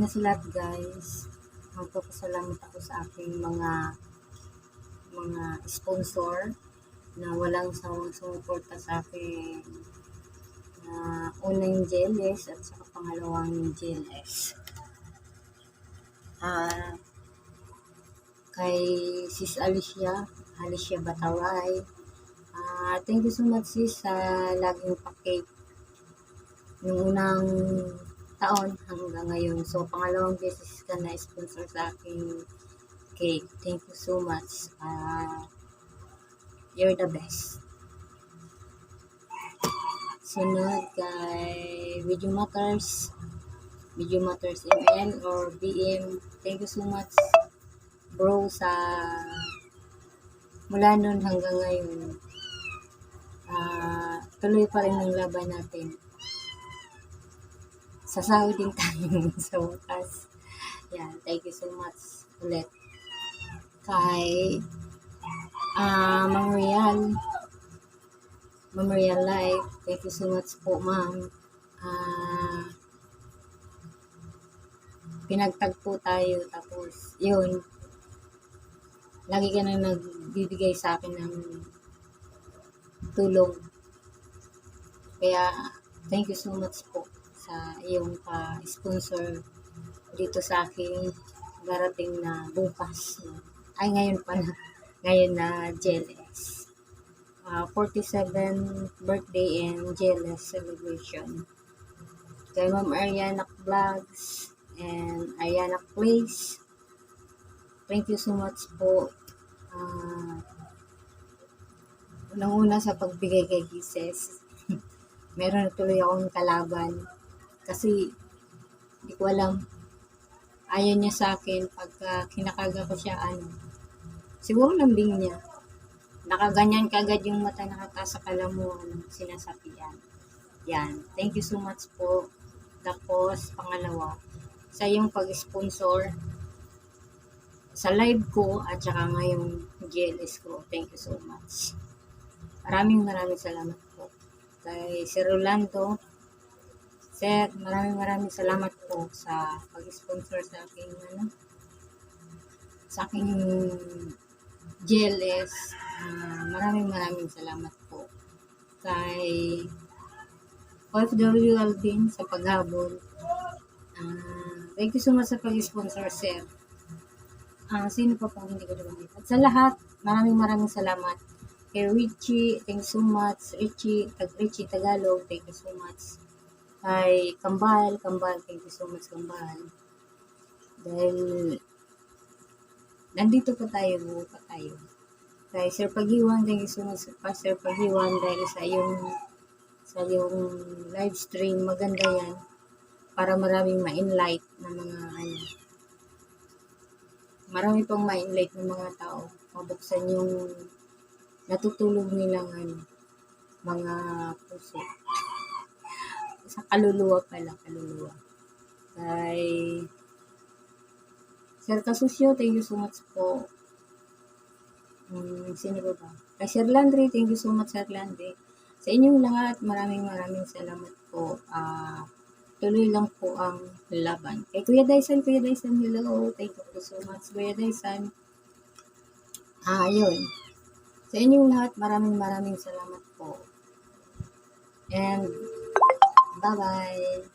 una sa lahat guys, magpapasalamat ako sa aking mga sponsor na walang sawang sumuporta sa akin. Unang JLS at saka pangalawang JLS. Kay Sis Alicia Bataway. Thank you so much sis sa laging pa-cake nung unang taon hanggang ngayon. So, pangalawang beses ka na sponsor sa aking cake. Thank you so much. You're the best. Sunod kay Video Matters ML or BM. Thank you so much bro sa mula nun hanggang ngayon. Tuloy pa rin ang laban natin. Sasahod din tayo sa wakas. Yan, thank you so much ulit. Kay Ma'am Real Life, thank you so much po ma'am. Pinagtagpo tayo tapos yun, lagi ka na nagbibigay sa akin ng tulong. Kaya thank you so much po sa iyong pa-sponsor dito sa aking darating na bukas. Ay, ngayon na JLS. 47th birthday and JLS celebration. Kay Ma'am Ariana Vlogs and Ariana Place. Thank you so much po. Unang-una sa pagbigay kay Kisses. Meron na tuloy akong kalaban kasi hindi ko alam, ayaw niya sa akin pagka kinakarga ko siya, siguro lambing niya, nakaganyan kagad yung mata, nakataas sa kalamuan, sinasapian. Yan, thank you so much po. Tapos pangalawa, sa iyong pag-sponsor sa live ko at saka ngayong GLS ko, thank you so much. Maraming salamat po. Kay Sir Rolando, Sir, maraming salamat po sa pag-sponsor sa aking GLS. Maraming salamat po. Kay OFW Alvin sa paghabol. Thank you so much sa pag-sponsor, Sir. Sino pa po hindi ko nabanggit. At sa lahat, maraming salamat. Kay Richie, thank you so much. Richie Tagalog, thank you so much. Kay Kambal, thank you so much, Kambal. Dahil nandito pa tayo, buo pa tayo. Kay Sir Pagiwan, thank you so much, Sir Pagiwan, dahil sa iyong live stream, maganda yan. Para maraming ma-enlight na marami pang ma-enlight ng mga tao. Mabuksan yung natutulog nilang mga puso. Sa kaluluwa. Kay Sir Kasusyo, thank you so much po. Sino ba? Kay Sir Landry, thank you so much, Sir Landry. Sa inyong lahat, maraming salamat po. Tuloy lang po ang laban. Kay Kuya Dyson, hello. Thank you so much, Kuya Dyson. Ayun. Sa inyong lahat, maraming salamat po. And bye-bye.